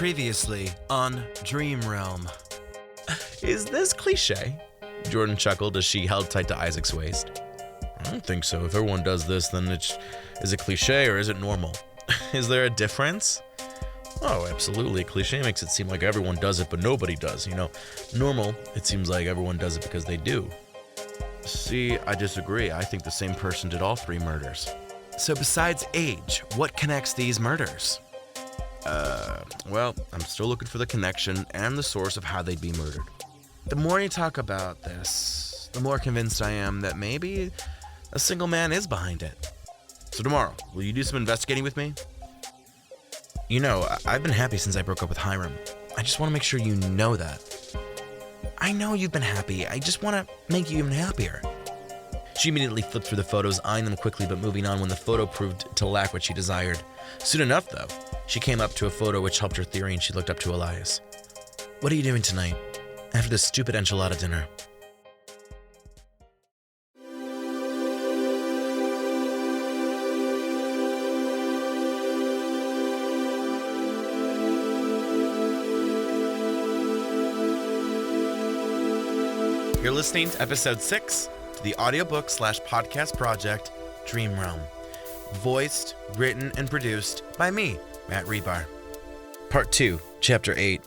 Previously on Dream Realm. Is this cliche? Jordyn chuckled as she held tight to Isaac's waist. I don't think so. If everyone does this, then is it cliche or is it normal? Is there a difference? Oh, absolutely. Cliche makes it seem like everyone does it, but nobody does. Normal, it seems like everyone does it because they do. See, I disagree. I think the same person did all three murders. So besides age, what connects these murders? Well, I'm still looking for the connection and the source of how they'd be murdered. The more you talk about this, the more convinced I am that maybe a single man is behind it. So tomorrow, will you do some investigating with me? I've been happy since I broke up with Hiram. I just want to make sure you know that. I know you've been happy. I just want to make you even happier. She immediately flipped through the photos, eyeing them quickly but moving on when the photo proved to lack what she desired. Soon enough, though, she came up to a photo which helped her theory and she looked up to Elias. What are you doing tonight, after this stupid enchilada dinner? You're listening to episode 6 to the audiobook/podcast project, Dream Realm. Voiced, written, and produced by me, Matt Rebar. Part 2, Chapter 8.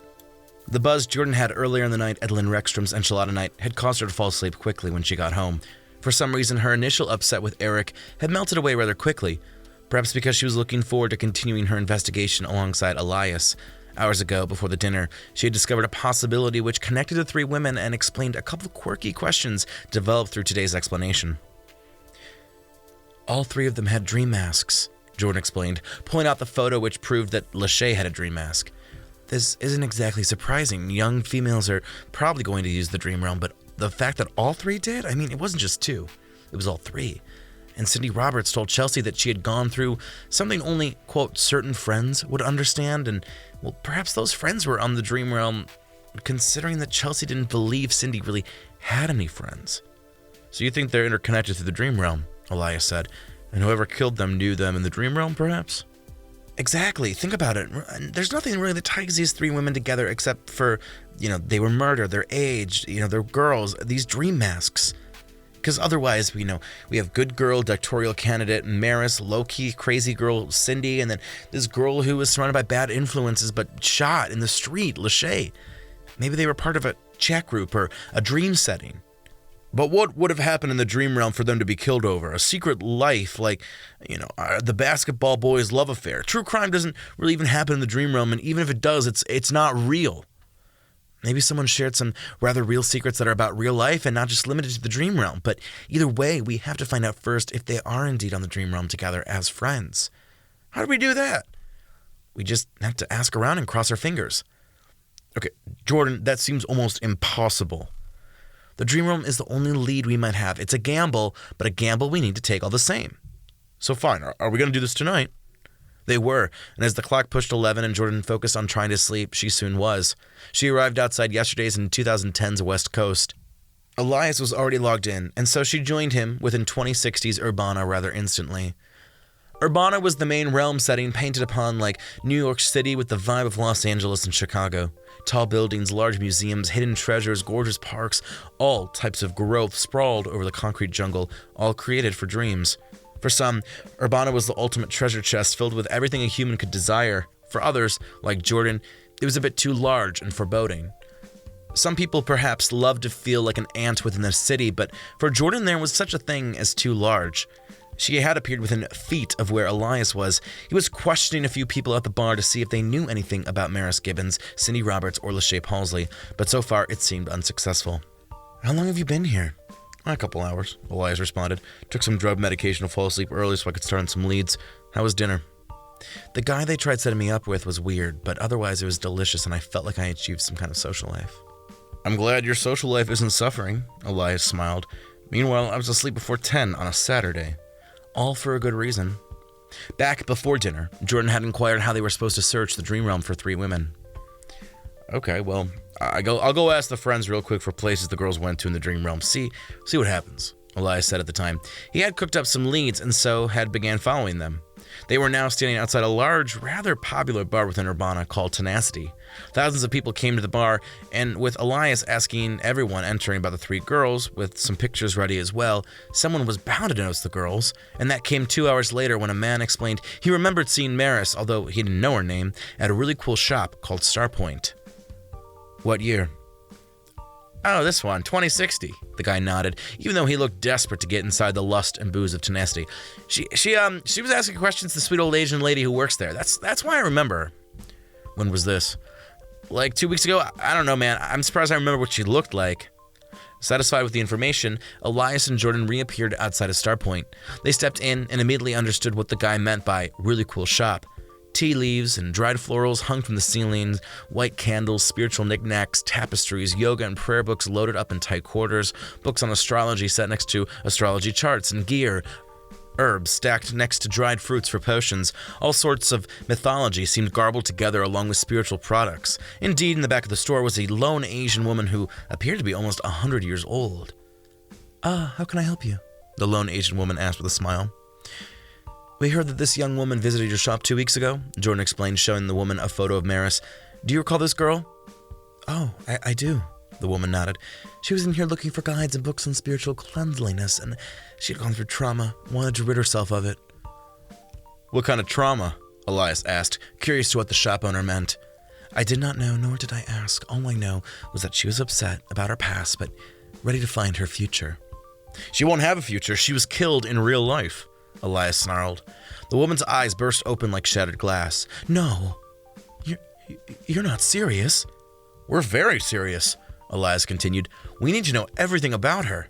The buzz Jordyn had earlier in the night at Lynn Reckstrom's enchilada night had caused her to fall asleep quickly when she got home. For some reason, her initial upset with Eric had melted away rather quickly, perhaps because she was looking forward to continuing her investigation alongside Elias. Hours ago, before the dinner, she had discovered a possibility which connected the three women and explained a couple of quirky questions developed through today's explanation. All three of them had dream masks, Jordyn explained, pulling out the photo which proved that Lachey had a dream mask. This isn't exactly surprising. Young females are probably going to use the dream realm, but the fact that all three did? I mean, it wasn't just two. It was all three. And Cindy Roberts told Chelsea that she had gone through something only, quote, certain friends would understand, and, well, perhaps those friends were on the dream realm, considering that Chelsea didn't believe Cindy really had any friends. So you think they're interconnected through the dream realm, Elias said, and whoever killed them knew them in the dream realm, perhaps? Exactly. Think about it. There's nothing really that ties these three women together except for, they were murdered, their age, they're girls, these dream masks. Because otherwise, we have good girl, doctoral candidate Maris, low-key crazy girl Cindy, and then this girl who was surrounded by bad influences but shot in the street, Lachey. Maybe they were part of a chat group or a dream setting. But what would have happened in the dream realm for them to be killed over? A secret life, like, the basketball boys' love affair. True crime doesn't really even happen in the dream realm, and even if it does, it's not real. Maybe someone shared some rather real secrets that are about real life and not just limited to the dream realm. But either way, we have to find out first if they are indeed on the dream realm together as friends. How do we do that? We just have to ask around and cross our fingers. Okay, Jordyn, that seems almost impossible. The dream realm is the only lead we might have. It's a gamble, but a gamble we need to take all the same. So fine, are we going to do this tonight? They were, and as the clock pushed 11 and Jordyn focused on trying to sleep, she soon was. She arrived outside yesterday's in 2010's West Coast. Elias was already logged in, and so she joined him within 2060's Urbana rather instantly. Urbana was the main realm setting painted upon like New York City with the vibe of Los Angeles and Chicago. Tall buildings, large museums, hidden treasures, gorgeous parks, all types of growth sprawled over the concrete jungle, all created for dreams. For some, Urbana was the ultimate treasure chest filled with everything a human could desire. For others, like Jordyn, it was a bit too large and foreboding. Some people perhaps loved to feel like an ant within the city, but for Jordyn there was such a thing as too large. She had appeared within feet of where Elias was. He was questioning a few people at the bar to see if they knew anything about Maris Gibbons, Cindy Roberts, or Lachey Palsley, but so far it seemed unsuccessful. How long have you been here? A couple hours, Elias responded. Took some drug medication to fall asleep early so I could start on some leads. How was dinner? The guy they tried setting me up with was weird, but otherwise it was delicious and I felt like I achieved some kind of social life. I'm glad your social life isn't suffering, Elias smiled. Meanwhile, I was asleep before 10 on a Saturday. All for a good reason. Back before dinner, Jordyn had inquired how they were supposed to search the dream realm for three women. Okay, well, I'll go ask the friends real quick for places the girls went to in the dream realm. See what happens, Elias said at the time. He had cooked up some leads and so had began following them. They were now standing outside a large, rather popular bar within Urbana called Tenacity. Thousands of people came to the bar, and with Elias asking everyone entering about the three girls, with some pictures ready as well, someone was bound to notice the girls, and that came 2 hours later when a man explained he remembered seeing Maris, although he didn't know her name, at a really cool shop called Starpoint. What year? Oh, this one, 2060, the guy nodded, even though he looked desperate to get inside the lust and booze of Tenacity. She was asking questions to the sweet old Asian lady who works there. That's why I remember her. When was this? Like 2 weeks ago? I don't know, man. I'm surprised I remember what she looked like. Satisfied with the information, Elias and Jordyn reappeared outside of Starpoint. They stepped in and immediately understood what the guy meant by really cool shop. Tea leaves and dried florals hung from the ceilings, white candles, spiritual knickknacks, tapestries, yoga and prayer books loaded up in tight quarters, books on astrology set next to astrology charts and gear, herbs stacked next to dried fruits for potions. All sorts of mythology seemed garbled together along with spiritual products. Indeed, in the back of the store was a lone Asian woman who appeared to be almost 100 years old. How can I help you? The lone Asian woman asked with a smile. We heard that this young woman visited your shop 2 weeks ago, Jordyn explained, showing the woman a photo of Maris. Do you recall this girl? Oh, I do, the woman nodded. She was in here looking for guides and books on spiritual cleanliness, and she had gone through trauma, wanted to rid herself of it. What kind of trauma? Elias asked, curious to what the shop owner meant. I did not know, nor did I ask. All I know was that she was upset about her past, but ready to find her future. She won't have a future. She was killed in real life, Elias snarled. The woman's eyes burst open like shattered glass. No, you're not serious. We're very serious, Elias continued. We need to know everything about her.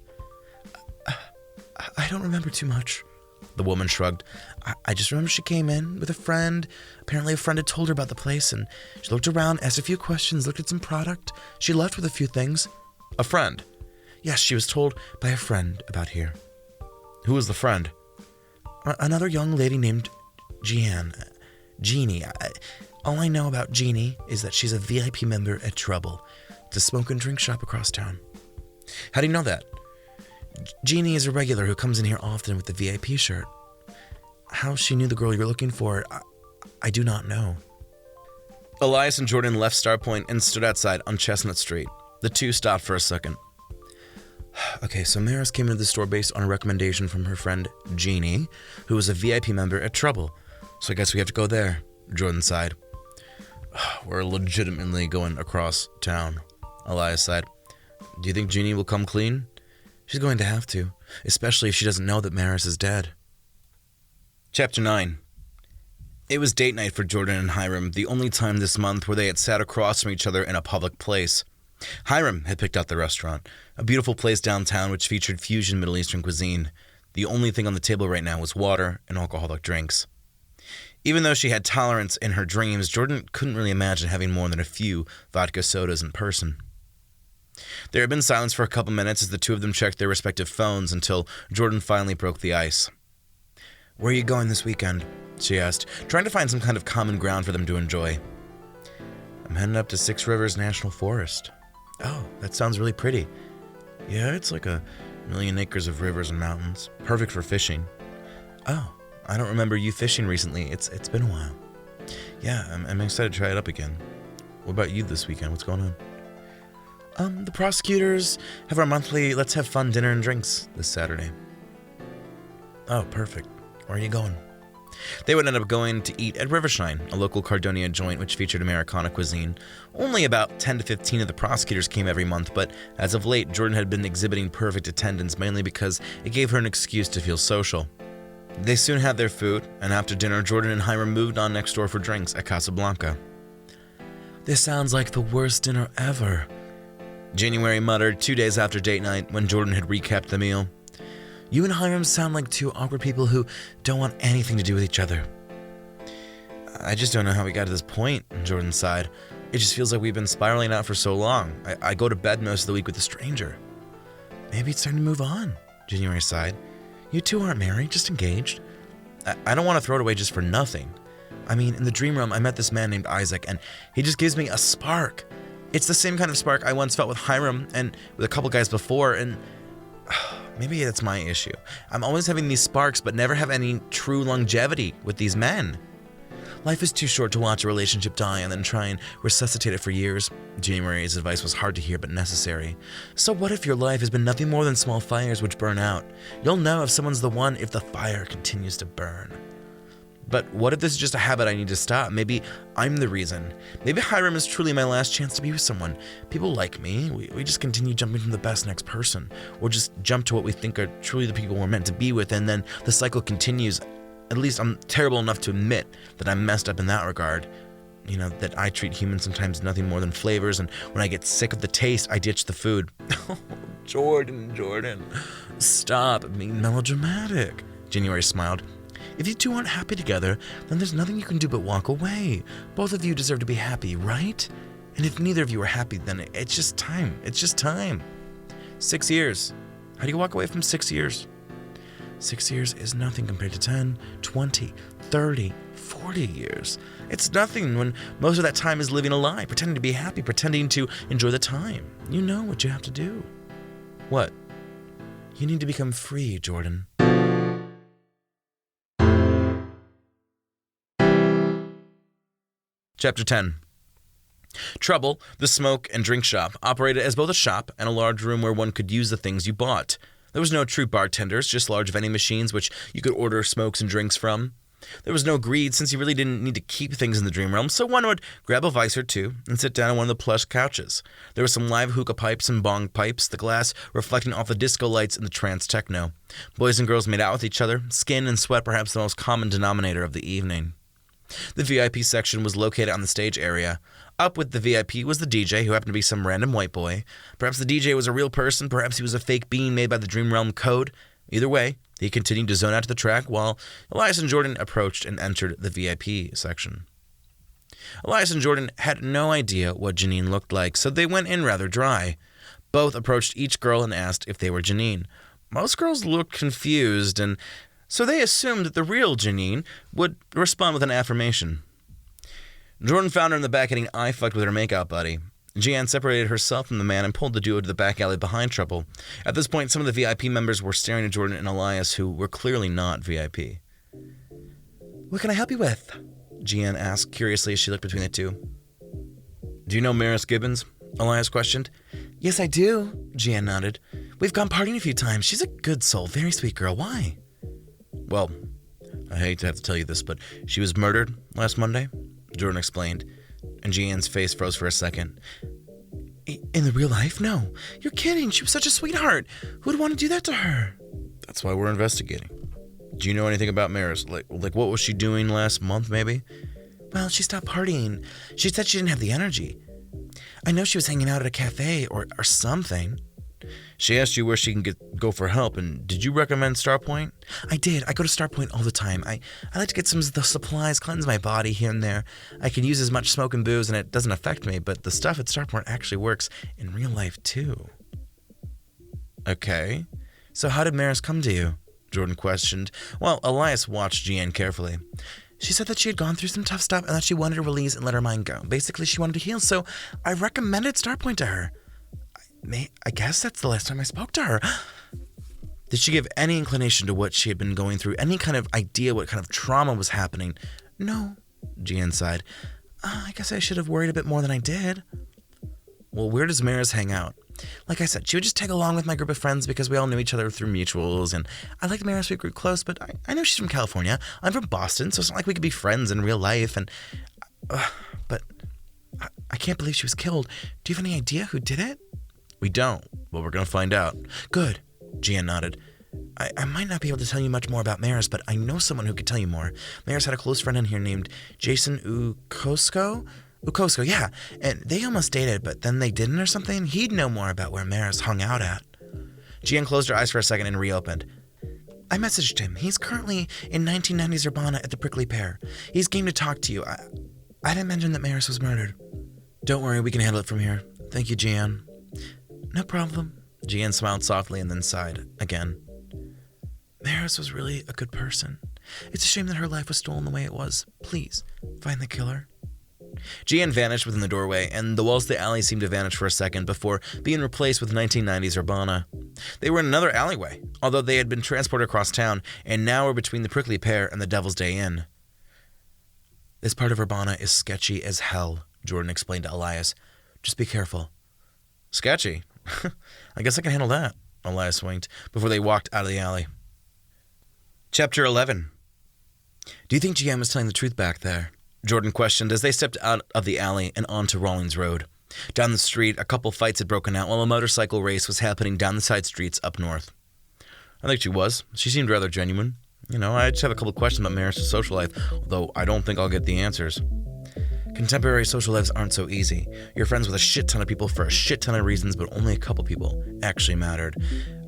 I don't remember too much, the woman shrugged. I just remember she came in with a friend. Apparently a friend had told her about the place, and she looked around, asked a few questions, looked at some product. She left with a few things. A friend? Yes, she was told by a friend about here. Who was the friend? Another young lady named Jeannie. All I know about Jeannie is that she's a VIP member at Trouble. It's a smoke and drink shop across town. How do you know that? Jeannie is a regular who comes in here often with the VIP shirt. How she knew the girl you were looking for, I do not know. Elias and Jordyn left Starpoint and stood outside on Chestnut Street. The two stopped for a second. Okay, so Maris came into the store based on a recommendation from her friend Jeannie, who was a VIP member at Trouble. So I guess we have to go there, Jordyn sighed. We're legitimately going across town, Elias sighed. Do you think Jeannie will come clean? She's going to have to, especially if she doesn't know that Maris is dead. Chapter 9. It was date night for Jordyn and Hiram, the only time this month where they had sat across from each other in a public place. Hiram had picked out the restaurant, a beautiful place downtown which featured fusion Middle Eastern cuisine. The only thing on the table right now was water and alcoholic drinks. Even though she had tolerance in her dreams, Jordyn couldn't really imagine having more than a few vodka sodas in person. There had been silence for a couple minutes as the two of them checked their respective phones until Jordyn finally broke the ice. Where are you going this weekend? She asked, trying to find some kind of common ground for them to enjoy. I'm heading up to Six Rivers National Forest. Oh, that sounds really pretty. Yeah, it's like 1,000,000 acres of rivers and mountains. Perfect for fishing. Oh, I don't remember you fishing recently. It's been a while. Yeah, I'm excited to try it up again. What about you this weekend? What's going on? The prosecutors have our monthly Let's Have Fun dinner and drinks this Saturday. Oh, perfect. Where are you going? They would end up going to eat at Rivershine, a local Cardonia joint which featured Americana cuisine. Only about 10 to 15 of the prosecutors came every month, but as of late, Jordyn had been exhibiting perfect attendance mainly because it gave her an excuse to feel social. They soon had their food, and after dinner, Jordyn and Hiram moved on next door for drinks at Casablanca. This sounds like the worst dinner ever, January muttered 2 days after date night when Jordyn had recapped the meal. You and Hiram sound like two awkward people who don't want anything to do with each other. I just don't know how we got to this point, Jordyn sighed. It just feels like we've been spiraling out for so long. I go to bed most of the week with a stranger. Maybe it's time to move on, January sighed. You two aren't married, just engaged. I don't want to throw it away just for nothing. I mean, in the dream realm, I met this man named Isaac, and he just gives me a spark. It's the same kind of spark I once felt with Hiram and with a couple guys before, and Maybe that's my issue. I'm always having these sparks, but never have any true longevity with these men. Life is too short to watch a relationship die and then try and resuscitate it for years. Jeannie Marie's advice was hard to hear but necessary. So what if your life has been nothing more than small fires which burn out? You'll know if someone's the one if the fire continues to burn. But what if this is just a habit I need to stop? Maybe I'm the reason. Maybe Hiram is truly my last chance to be with someone. People like me. We just continue jumping from the best next person. Or just jump to what we think are truly the people we're meant to be with, and then the cycle continues. At least I'm terrible enough to admit that I'm messed up in that regard. You know, that I treat humans sometimes nothing more than flavors, and when I get sick of the taste, I ditch the food. Oh, Jordyn. Stop being melodramatic. January smiled. If you two aren't happy together, then there's nothing you can do but walk away. Both of you deserve to be happy, right? And if neither of you are happy, then it's just time. 6 years. How do you walk away from 6 years? 6 years is nothing compared to 10, 20, 30, 40 years. It's nothing when most of that time is living a lie, pretending to be happy, pretending to enjoy the time. You know what you have to do. What? You need to become free, Jordyn. Chapter 10. Trouble, the smoke and drink shop, operated as both a shop and a large room where one could use the things you bought. There was no true bartenders, just large vending machines which you could order smokes and drinks from. There was no greed, since you really didn't need to keep things in the dream realm, so one would grab a vice or two and sit down on one of the plush couches. There were some live hookah pipes and bong pipes, the glass reflecting off the disco lights and the trance techno. Boys and girls made out with each other, skin and sweat perhaps the most common denominator of the evening. The VIP section was located on the stage area. Up with the VIP was the DJ, who happened to be some random white boy. Perhaps the DJ was a real person, perhaps he was a fake being made by the Dream Realm Code. Either way, he continued to zone out to the track while Elias and Jordyn approached and entered the VIP section. Elias and Jordyn had no idea what Janine looked like, so they went in rather dry. Both approached each girl and asked if they were Janine. Most girls looked confused, and so they assumed that the real Janine would respond with an affirmation. Jordyn found her in the back getting eye-fucked with her makeout buddy. Jeanne separated herself from the man and pulled the duo to the back alley behind Trouble. At this point, some of the VIP members were staring at Jordyn and Elias, who were clearly not VIP. "What can I help you with?" Jeanne asked curiously as she looked between the two. "Do you know Maris Gibbons?" Elias questioned. "Yes, I do," Jeanne nodded. "We've gone partying a few times. She's a good soul, very sweet girl. Why?" "Well, I hate to have to tell you this, but she was murdered last Monday," Jordyn explained, and Jeanne's face froze for a second. "In the real life? No. You're kidding. She was such a sweetheart. Who would want to do that to her?" "That's why we're investigating. Do you know anything about Maris? Like what was she doing last month, maybe?" "Well, she stopped partying. She said she didn't have the energy. I know she was hanging out at a cafe or something." "She asked you where she can go for help, and did you recommend Starpoint?" "I did. I go to Starpoint all the time. I like to get some of the supplies, cleanse my body here and there. I can use as much smoke and booze, and it doesn't affect me, but the stuff at Starpoint actually works in real life, too." "Okay. So how did Maris come to you?" Jordyn questioned, while Elias watched Jeanne carefully. "She said that she had gone through some tough stuff and that she wanted to release and let her mind go. Basically, she wanted to heal, so I recommended Starpoint to her. I guess that's the last time I spoke to her." "Did she give any inclination to what she had been going through? Any kind of idea what kind of trauma was happening?" "No," Jeanne sighed. "I guess I should have worried a bit more than I did." "Well, where does Maris hang out?" "Like I said, she would just tag along with my group of friends because we all knew each other through mutuals, and I liked Maris. We grew close, but I know she's from California. I'm from Boston, so it's not like we could be friends in real life, and but I can't believe she was killed. Do you have any idea who did it?" "We don't, but we're going to find out." "Good," Jeanne nodded. I might not be able to tell you much more about Maris, but I know someone who could tell you more. Maris had a close friend in here named Jason Ukosko, yeah, and they almost dated, but then they didn't or something. He'd know more about where Maris hung out at." Jeanne closed her eyes for a second and reopened. "I messaged him. He's currently in 1990s Urbana at the Prickly Pear. He's game to talk to you. I didn't mention that Maris was murdered." "Don't worry, we can handle it from here. Thank you, Jeanne." "No problem." Jeanne smiled softly and then sighed again. "Maris was really a good person. It's a shame that her life was stolen the way it was. Please, find the killer." Gian vanished within the doorway, and the walls of the alley seemed to vanish for a second before being replaced with 1990s Urbana. They were in another alleyway, although they had been transported across town, and now were between the Prickly Pear and the Devil's Day Inn. "This part of Urbana is sketchy as hell," Jordyn explained to Elias. "Just be careful." "Sketchy? I guess I can handle that," Elias winked, before they walked out of the alley. Chapter 11. "Do you think GM was telling the truth back there?" Jordyn questioned as they stepped out of the alley and onto Rawlings Road. Down the street, a couple fights had broken out while a motorcycle race was happening down the side streets up north. "I think she was. She seemed rather genuine. I just have a couple questions about Maris's social life, although I don't think I'll get the answers." "Contemporary social lives aren't so easy. You're friends with a shit ton of people for a shit ton of reasons, but only a couple people actually mattered.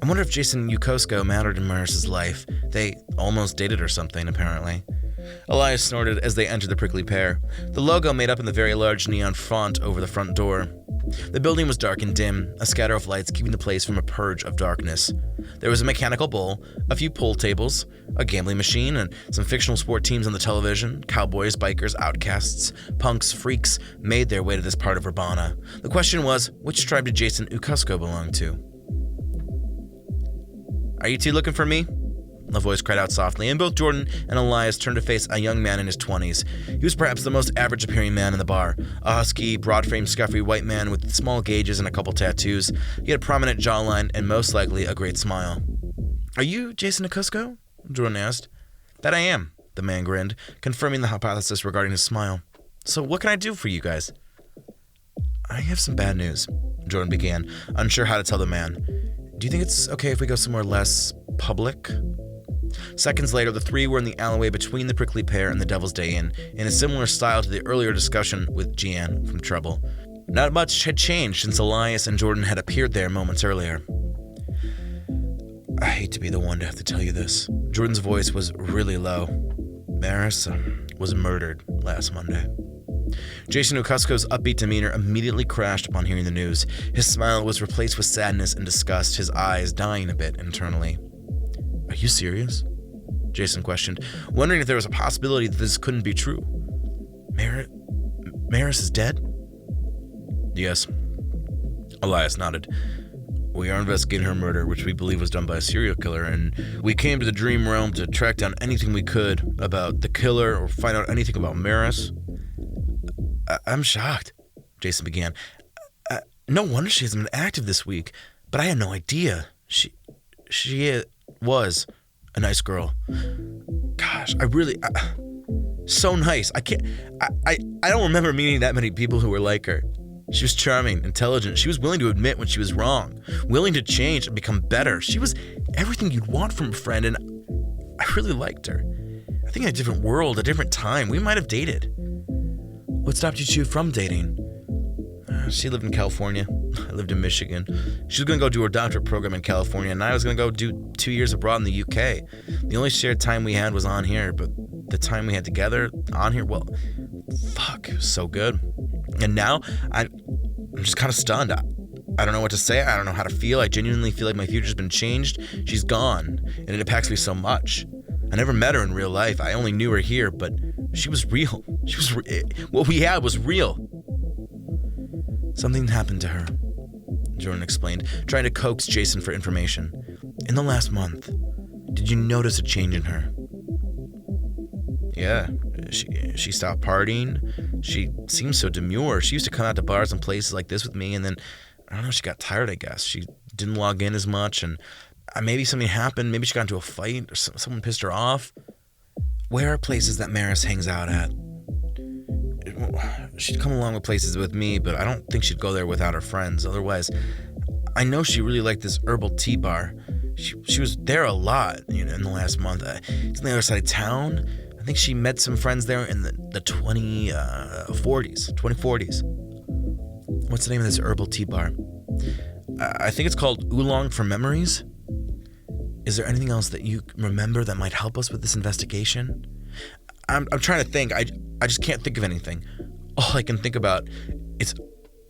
I wonder if Jason Yukosko mattered in Maris's life. They almost dated or something, apparently." Elias snorted as they entered the Prickly Pear, the logo made up in the very large neon font over the front door. The building was dark and dim, a scatter of lights keeping the place from a purge of darkness. There was a mechanical bull, a few pool tables, a gambling machine, and some fictional sport teams on the television. Cowboys, bikers, outcasts, punks, freaks made their way to this part of Urbana. The question was, which tribe did Jason Yukosko belong to? "Are you two looking for me?" a voice cried out softly, and both Jordyn and Elias turned to face a young man in his 20s. He was perhaps the most average-appearing man in the bar. A husky, broad-framed, scuffy white man with small gauges and a couple tattoos. He had a prominent jawline and most likely a great smile. "Are you Jason Yukosko?" Jordyn asked. "That I am," the man grinned, confirming the hypothesis regarding his smile. "So what can I do for you guys?" "I have some bad news," Jordyn began, unsure how to tell the man. "Do you think it's okay if we go somewhere less public?" Seconds later, the three were in the alleyway between the Prickly Pear and the Devil's Day Inn, in a similar style to the earlier discussion with Gian from Trouble. Not much had changed since Elias and Jordyn had appeared there moments earlier. "I hate to be the one to have to tell you this." Jordyn's voice was really low. "Maris was murdered last Monday." Jason Yukosko's upbeat demeanor immediately crashed upon hearing the news. His smile was replaced with sadness and disgust, his eyes dying a bit internally. "Are you serious?" Jason questioned, wondering if there was a possibility that this couldn't be true. Maris is dead?" "Yes." Elias nodded. "We are investigating her murder, which we believe was done by a serial killer, and we came to the Dream Realm to track down anything we could about the killer or find out anything about Maris." I'm shocked," Jason began. "No wonder she hasn't been active this week, but I had no idea. She was a nice girl. Gosh, so nice. I don't remember meeting that many people who were like her. She was charming, intelligent. She was willing to admit when she was wrong, willing to change and become better. She was everything you'd want from a friend, and I really liked her. I think in a different world, a different time, we might have dated." "What stopped you two from dating?" She lived in California. I lived in Michigan. She was going to go do her doctorate program in California, and I was going to go do 2 years abroad in the UK. The only shared time we had was on here, but the time we had together on here, well, fuck, it was so good. And now, I'm just kind of stunned. I don't know what to say. I don't know how to feel. I genuinely feel like my future's been changed. She's gone, and it impacts me so much. I never met her in real life. I only knew her here, but she was real. What we had was real. "Something happened to her," Jordyn explained, trying to coax Jason for information. "In the last month, did you notice a change in her?" "Yeah, she stopped partying. She seemed so demure. She used to come out to bars and places like this with me, and then, I don't know, she got tired, I guess. She didn't log in as much, and maybe something happened. Maybe she got into a fight, or someone pissed her off." "Where are places that Maris hangs out at?" "She'd come along with places with me, but I don't think she'd go there without her friends. Otherwise, I know she really liked this herbal tea bar. She was there a lot, in the last month. It's on the other side of town. I think she met some friends there in the 2040s. What's the name of this herbal tea bar?" "I think it's called Oolong for Memories." "Is there anything else that you remember that might help us with this investigation?" I'm trying to think. I just can't think of anything. All I can think about is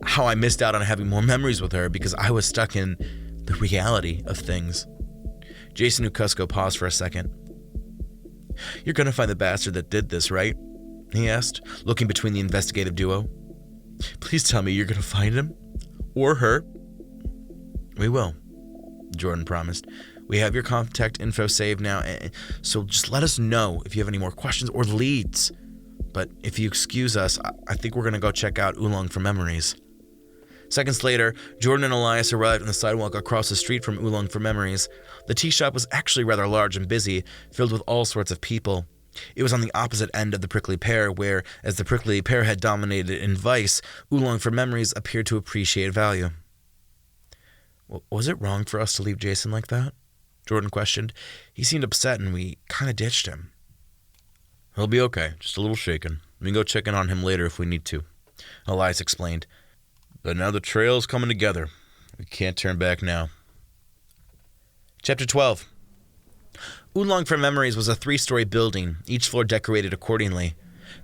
how I missed out on having more memories with her because I was stuck in the reality of things." Jason Yukosko paused for a second. "You're gonna find the bastard that did this, right?" he asked, looking between the investigative duo. Please tell me you're going to find him. Or her. We will, Jordyn promised. We have your contact info saved now, so just let us know if you have any more questions or leads. But if you excuse us, I think we're going to go check out Oolong for Memories. Seconds later, Jordyn and Elias arrived on the sidewalk across the street from Oolong for Memories. The tea shop was actually rather large and busy, filled with all sorts of people. It was on the opposite end of the Prickly Pear, where, as the Prickly Pear had dominated in vice, Oolong for Memories appeared to appreciate value. Was it wrong for us to leave Jason like that? Jordyn questioned. He seemed upset and we kind of ditched him. He'll be okay, just a little shaken. We can go check in on him later if we need to, Elias explained. But now the trail's coming together. We can't turn back now. Chapter 12. Oolong for Memories was a 3-story building, each floor decorated accordingly.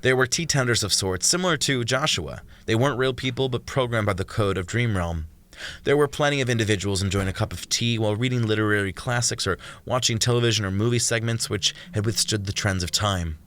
There were tea tenders of sorts, similar to Joshua. They weren't real people, but programmed by the code of Dream Realm. There were plenty of individuals enjoying a cup of tea while reading literary classics or watching television or movie segments which had withstood the trends of time.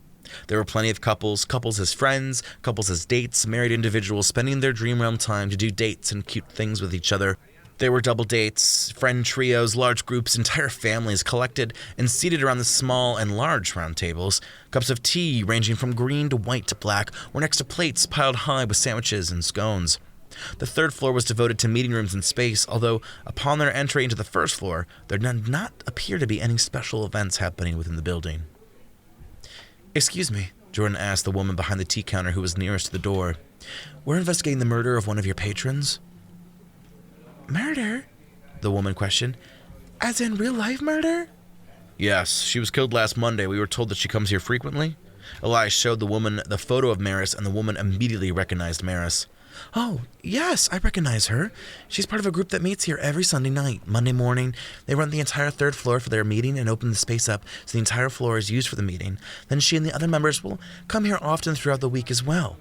There were plenty of couples as friends, couples as dates, married individuals spending their Dream Realm time to do dates and cute things with each other. There were double dates, friend trios, large groups, entire families collected and seated around the small and large round tables. Cups of tea ranging from green to white to black were next to plates piled high with sandwiches and scones. The 3rd floor was devoted to meeting rooms and space, although upon their entry into the 1st floor, there did not appear to be any special events happening within the building. Excuse me, Jordyn asked the woman behind the tea counter who was nearest to the door. We're investigating the murder of one of your patrons. Murder? The woman questioned. As in real-life murder? Yes, she was killed last Monday. We were told that she comes here frequently. Elias showed the woman the photo of Maris, and the woman immediately recognized Maris. Oh, yes, I recognize her. She's part of a group that meets here every Sunday night. Monday morning, they rent the entire 3rd floor for their meeting and open the space up so the entire floor is used for the meeting. Then she and the other members will come here often throughout the week as well.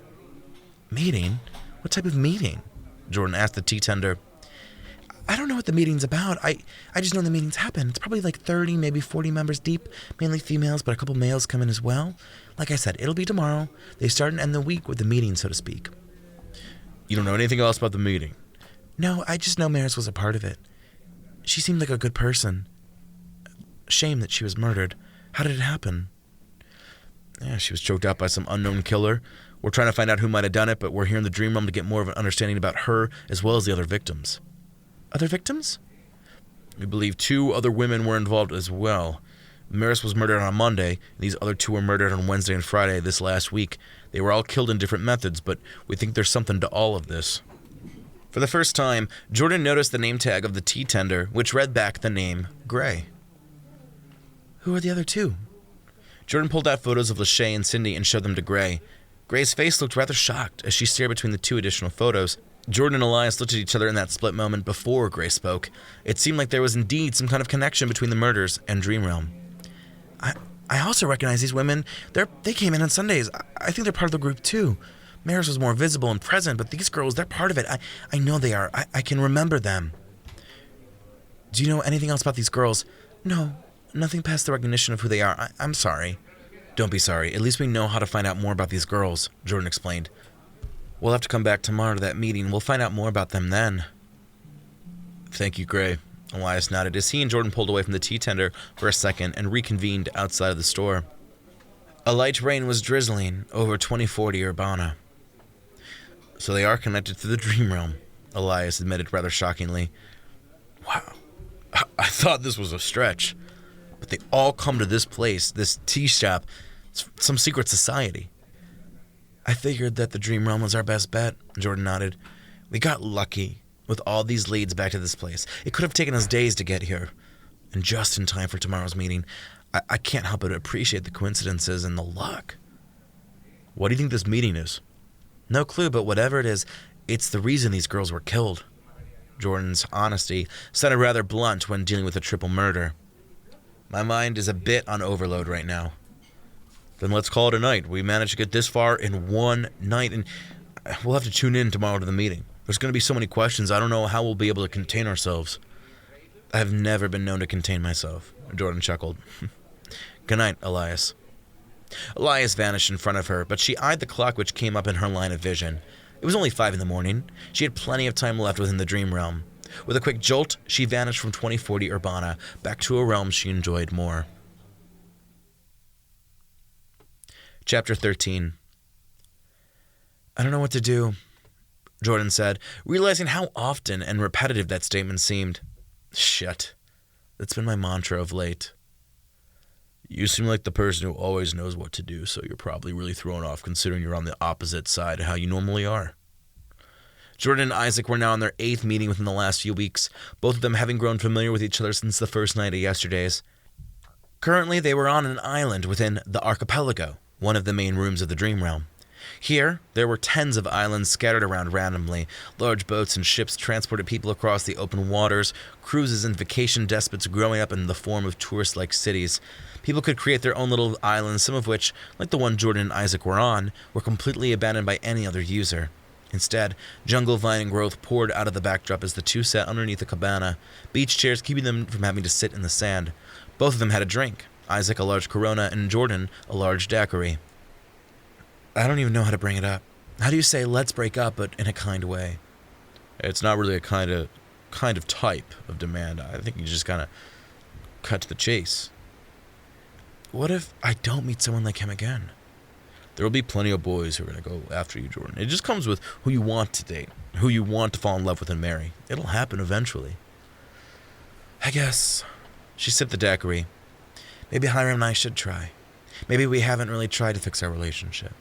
Meeting? What type of meeting? Jordyn asked the tea tender. I don't know what the meeting's about. I just know the meetings happen. It's probably like 30, maybe 40 members deep, mainly females, but a couple males come in as well. Like I said, it'll be tomorrow. They start and end the week with the meeting, so to speak. You don't know anything else about the meeting? No, I just know Maris was a part of it. She seemed like a good person. Shame that she was murdered. How did it happen? Yeah, she was choked out by some unknown killer. We're trying to find out who might have done it, but we're here in the Dream Realm to get more of an understanding about her as well as the other victims. Other victims? We believe 2 other women were involved as well. Maris was murdered on Monday, and these other 2 were murdered on Wednesday and Friday this last week. They were all killed in different methods, but we think there's something to all of this. For the first time, Jordyn noticed the name tag of the tea tender, which read back the name Gray. Who are the other 2? Jordyn pulled out photos of Lachey and Cindy and showed them to Gray. Gray's face looked rather shocked as she stared between the 2 additional photos. Jordyn and Elias looked at each other in that split moment before Gray spoke. It seemed like there was indeed some kind of connection between the murders and Dream Realm. I also recognize these women. They came in on Sundays. I think they're part of the group too. Maris was more visible and present, but these girls, they're part of it. I know they are. I can remember them. Do you know anything else about these girls? No, nothing past the recognition of who they are. I'm sorry. Don't be sorry. At least we know how to find out more about these girls, Jordyn explained. We'll have to come back tomorrow to that meeting. We'll find out more about them then. Thank you, Gray. Elias nodded as he and Jordyn pulled away from the tea tender for a second and reconvened outside of the store. A light rain was drizzling over 2040 Urbana. So they are connected to the Dream Realm, Elias admitted rather shockingly. Wow, I thought this was a stretch. But they all come to this place, this tea shop, some secret society. I figured that the Dream Realm was our best bet, Jordyn nodded. We got lucky with all these leads back to this place. It could have taken us days to get here. And just in time for tomorrow's meeting, I can't help but appreciate the coincidences and the luck. What do you think this meeting is? No clue, but whatever it is, it's the reason these girls were killed. Jordyn's honesty sounded rather blunt when dealing with a triple murder. My mind is a bit on overload right now. Then let's call it a night. We managed to get this far in one night, and we'll have to tune in tomorrow to the meeting. There's going to be so many questions, I don't know how we'll be able to contain ourselves. I've never been known to contain myself, Jordyn chuckled. Good night, Elias. Elias vanished in front of her, but she eyed the clock which came up in her line of vision. It was only 5 in the morning. She had plenty of time left within the dream realm. With a quick jolt, she vanished from 2040 Urbana, back to a realm she enjoyed more. Chapter 13. I don't know what to do, Jordyn said, realizing how often and repetitive that statement seemed. Shit. That's been my mantra of late. You seem like the person who always knows what to do, so you're probably really thrown off considering you're on the opposite side of how you normally are. Jordyn and Isaac were now on their 8th meeting within the last few weeks, both of them having grown familiar with each other since the first night of yesterday's. Currently, they were on an island within the archipelago, one of the main rooms of the dream realm. Here, there were tens of islands scattered around randomly. Large boats and ships transported people across the open waters, cruises and vacation despots growing up in the form of tourist-like cities. People could create their own little islands, some of which, like the one Jordyn and Isaac were on, were completely abandoned by any other user. Instead, jungle vine and growth poured out of the backdrop as the two sat underneath a cabana, beach chairs keeping them from having to sit in the sand. Both of them had a drink, Isaac a large Corona and Jordyn a large daiquiri. I don't even know how to bring it up. How do you say let's break up, but in a kind way? It's not really a kind of type of demand. I think you just kind of cut to the chase. What if I don't meet someone like him again? There will be plenty of boys who are going to go after you, Jordyn. It just comes with who you want to date, who you want to fall in love with and marry. It'll happen eventually. I guess. She sipped the daiquiri. Maybe Hiram and I should try. Maybe we haven't really tried to fix our relationship.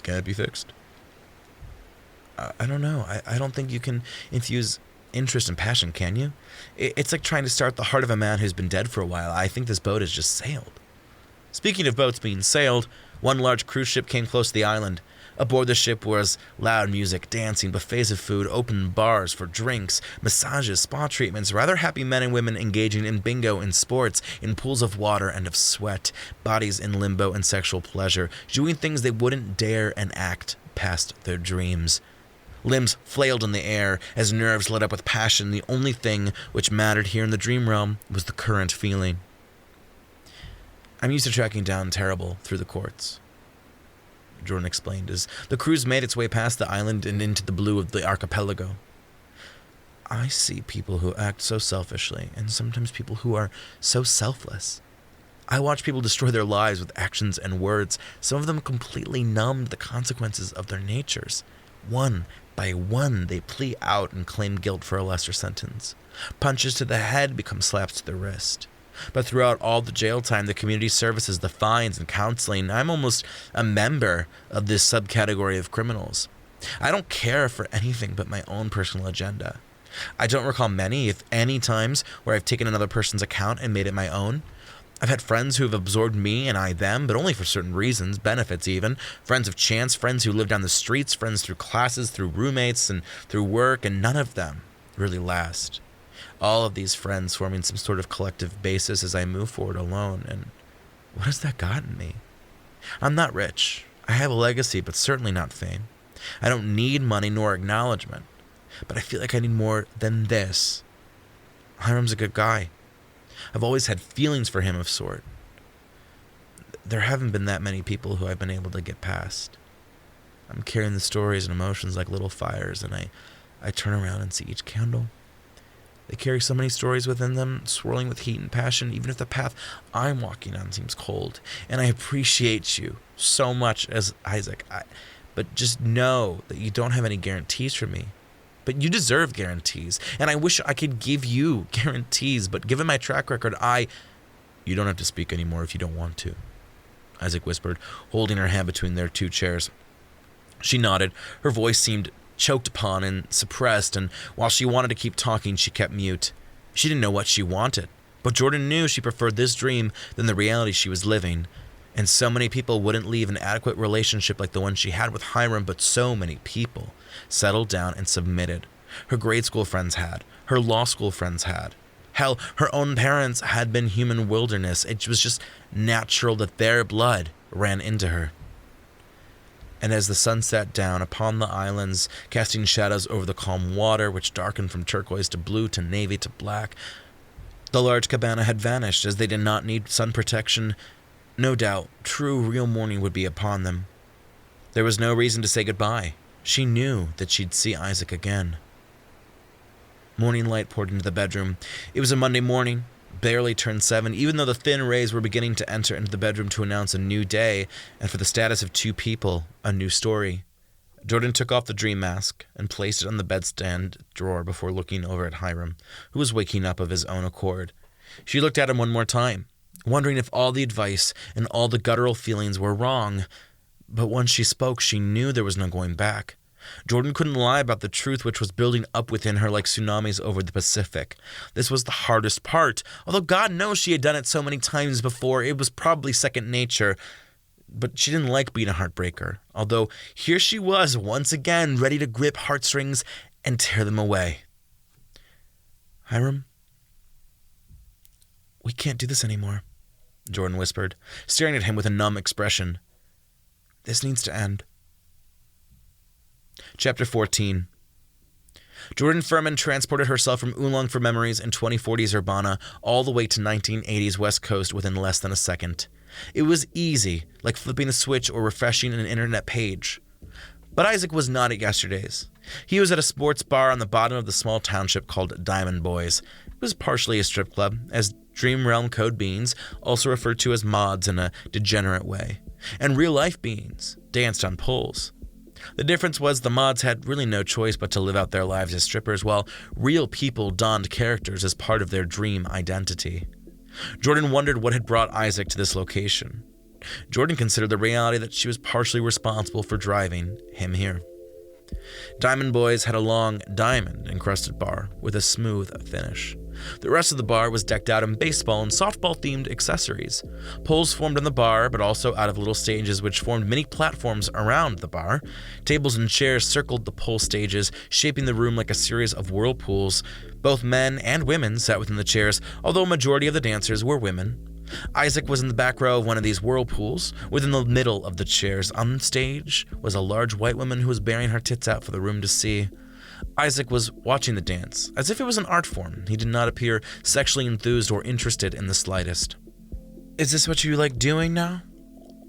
Can it be fixed? I don't know. I don't think you can infuse interest and passion, can you? It's like trying to start the heart of a man who's been dead for a while. I think this boat has just sailed. Speaking of boats being sailed, one large cruise ship came close to the island. Aboard the ship was loud music, dancing, buffets of food, open bars for drinks, massages, spa treatments, rather happy men and women engaging in bingo and sports, in pools of water and of sweat, bodies in limbo and sexual pleasure, doing things they wouldn't dare and act past their dreams. Limbs flailed in the air as nerves lit up with passion. The only thing which mattered here in the dream realm was the current feeling. I'm used to tracking down Terrible through the courts, Jordyn explained as the cruise made its way past the island and into the blue of the archipelago. I see people who act so selfishly, and sometimes people who are so selfless. I watch people destroy their lives with actions and words, some of them completely numb to the consequences of their natures. One by one, they plea out and claim guilt for a lesser sentence. Punches to the head become slaps to the wrist. But throughout all the jail time, the community services, the fines, and counseling, I'm almost a member of this subcategory of criminals. I don't care for anything but my own personal agenda. I don't recall many, if any, times where I've taken another person's account and made it my own. I've had friends who have absorbed me and I them, but only for certain reasons, benefits even. Friends of chance, friends who live down the streets, friends through classes, through roommates, and through work, and none of them really last. All of these friends forming some sort of collective basis as I move forward alone, and what has that gotten me? I'm not rich. I have a legacy, but certainly not fame. I don't need money nor acknowledgement, but I feel like I need more than this. Hiram's a good guy. I've always had feelings for him of sort. There haven't been that many people who I've been able to get past. I'm carrying the stories and emotions like little fires, and I turn around and see each candle. They carry so many stories within them, swirling with heat and passion, even if the path I'm walking on seems cold. And I appreciate you so much as Isaac. But just know that you don't have any guarantees for me. But you deserve guarantees. And I wish I could give you guarantees, but given my track record, You don't have to speak anymore if you don't want to, Isaac whispered, holding her hand between their two chairs. She nodded. Her voice seemed choked upon and suppressed, and while she wanted to keep talking, she kept mute. She didn't know what she wanted, but Jordyn knew she preferred this dream than the reality she was living. And so many people wouldn't leave an adequate relationship like the one she had with Hiram, but so many people settled down and submitted. Her grade school friends had. Her law school friends had. Hell, her own parents had been human wilderness. It was just natural that their blood ran into her. And as the sun sat down upon the islands, casting shadows over the calm water, which darkened from turquoise to blue to navy to black, the large cabana had vanished, as they did not need sun protection No doubt, true, real morning would be upon them. There was no reason to say goodbye. She knew that she'd see Isaac again. Morning light poured into the bedroom. It was a Monday morning, barely turned 7, even though the thin rays were beginning to enter into the bedroom to announce a new day, and for the status of two people, a new story. Jordyn took off the dream mask and placed it on the bedstand drawer before looking over at Hiram, who was waking up of his own accord. She looked at him one more time, wondering if all the advice and all the guttural feelings were wrong. But once she spoke, she knew there was no going back. Jordyn couldn't lie about the truth which was building up within her like tsunamis over the Pacific. This was the hardest part. Although God knows she had done it so many times before, it was probably second nature. But she didn't like being a heartbreaker. Although here she was once again ready to grip heartstrings and tear them away. Hiram, we can't do this anymore, Jordyn whispered, staring at him with a numb expression. This needs to end. Chapter 14. Jordyn Furman transported herself from Oolong for Memories in 2040's Urbana all the way to 1980's West Coast within less than a second. It was easy, like flipping a switch or refreshing an internet page. But Isaac was not at yesterday's. He was at a sports bar on the bottom of the small township called Diamond Boys. It was partially a strip club, as Dream Realm Code beings, also referred to as mods in a degenerate way, and real-life beings danced on poles. The difference was the mods had really no choice but to live out their lives as strippers, while real people donned characters as part of their dream identity. Jordyn wondered what had brought Isaac to this location. Jordyn considered the reality that she was partially responsible for driving him here. Diamond Boys had a long, diamond-encrusted bar with a smooth finish. The rest of the bar was decked out in baseball and softball-themed accessories. Poles formed on the bar, but also out of little stages which formed many platforms around the bar. Tables and chairs circled the pole stages, shaping the room like a series of whirlpools. Both men and women sat within the chairs, although a majority of the dancers were women. Isaac was in the back row of one of these whirlpools. Within the middle of the chairs on stage was a large white woman who was bearing her tits out for the room to see. Isaac was watching the dance, as if it was an art form. He did not appear sexually enthused or interested in the slightest. Is this what you like doing now?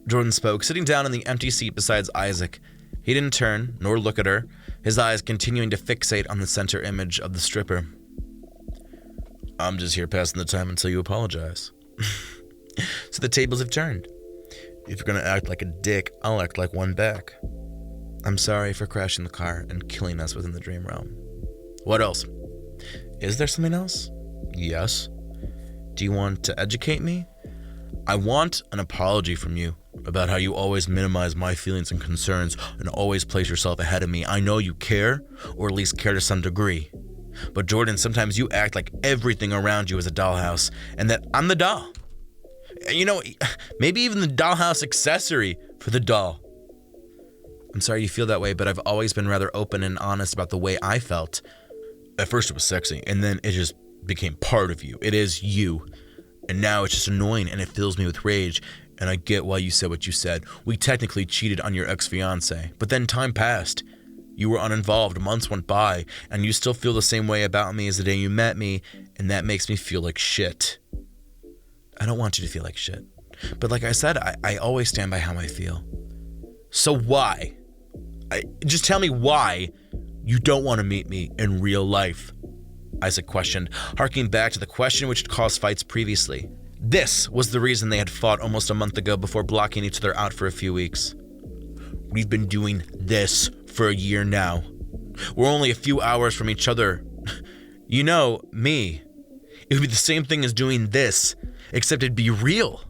Jordyn spoke, sitting down in the empty seat beside Isaac. He didn't turn, nor look at her, his eyes continuing to fixate on the center image of the stripper. I'm just here passing the time until you apologize. So the tables have turned. If you're gonna act like a dick, I'll act like one back. I'm sorry for crashing the car and killing us within the dream realm. What else? Is there something else? Yes. Do you want to educate me? I want an apology from you about how you always minimize my feelings and concerns and always place yourself ahead of me. I know you care, or at least care to some degree. But Jordyn, sometimes you act like everything around you is a dollhouse, and that I'm the doll. You know, maybe even the dollhouse accessory for the doll. I'm sorry you feel that way, but I've always been rather open and honest about the way I felt. At first it was sexy, and then it just became part of you. It is you. And now it's just annoying, and it fills me with rage. And I get why you said what you said. We technically cheated on your ex-fiancé, but then time passed. You were uninvolved, months went by, and you still feel the same way about me as the day you met me, and that makes me feel like shit. I don't want you to feel like shit. But like I said, I always stand by how I feel. So why? Just tell me why you don't want to meet me in real life, Isaac questioned, harking back to the question which had caused fights previously. This was the reason they had fought almost a month ago before blocking each other out for a few weeks. We've been doing this for a year now. We're only a few hours from each other. You know, me. It would be the same thing as doing this, except it'd be real.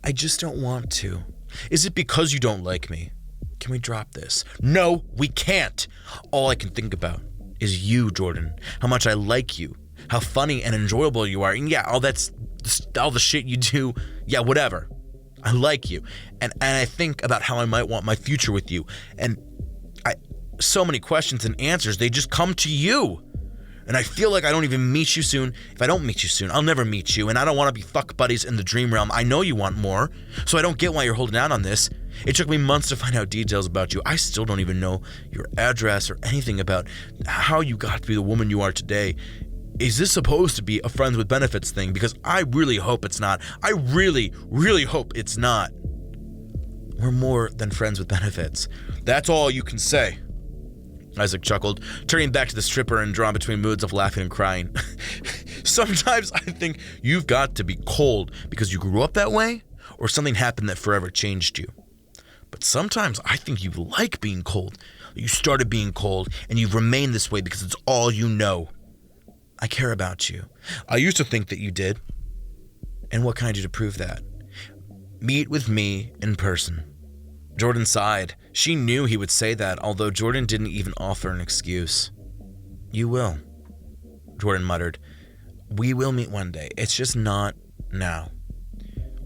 I just don't want to. Is it because you don't like me? Can we drop this? No, we can't. All I can think about is you, Jordyn. How much I like you. How funny and enjoyable you are. And yeah, all the shit you do. Yeah, whatever. I like you. And I think about how I might want my future with you. And so many questions and answers, they just come to you. And I feel like I don't even meet you soon. If I don't meet you soon, I'll never meet you. And I don't want to be fuck buddies in the dream realm. I know you want more. So I don't get why you're holding out on this. It took me months to find out details about you. I still don't even know your address or anything about how you got to be the woman you are today. is this supposed to be a friends with benefits thing? Because I really hope it's not. I really, really hope it's not. We're more than friends with benefits. That's all you can say. Isaac chuckled, turning back to the stripper and drawn between moods of laughing and crying. Sometimes I think you've got to be cold because you grew up that way, or something happened that forever changed you. But sometimes I think you like being cold. You started being cold, and you've remained this way because it's all you know. I care about you. I used to think that you did. And what can I do to prove that? Meet with me in person. Jordyn sighed. She knew he would say that, although Jordyn didn't even offer an excuse. You will, Jordyn muttered. We will meet one day. It's just not now.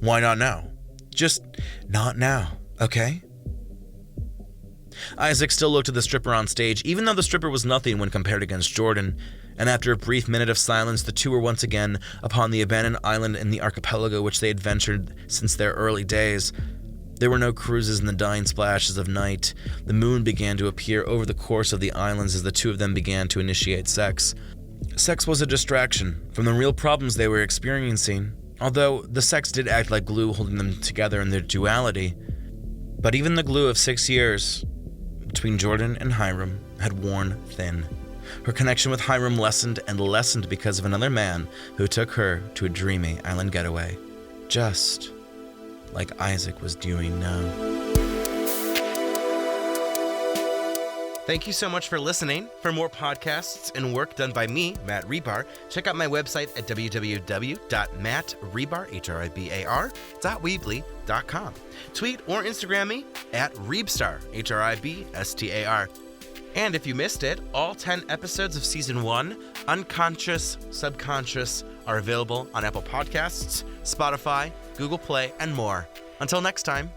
Why not now? Just not now, okay? Isaac still looked at the stripper on stage, even though the stripper was nothing when compared against Jordyn. And after a brief minute of silence, the two were once again upon the abandoned island in the archipelago which they had ventured since their early days. There were no cruises in the dying splashes of night. The moon began to appear over the course of the islands as the two of them began to initiate sex. Sex was a distraction from the real problems they were experiencing, although the sex did act like glue holding them together in their duality. But even the glue of 6 years between Jordyn and Hiram had worn thin. Her connection with Hiram lessened and lessened because of another man who took her to a dreamy island getaway, just like Isaac was doing now. Thank you so much for listening. For more podcasts and work done by me, Matt Rebar, check out my website at www.mattrebar.weebly.com. Tweet or Instagram me at Reebstar, Hribstar. And if you missed it, all 10 episodes of Season 1, Unconscious, Subconscious, are available on Apple Podcasts, Spotify, Google Play, and more. Until next time.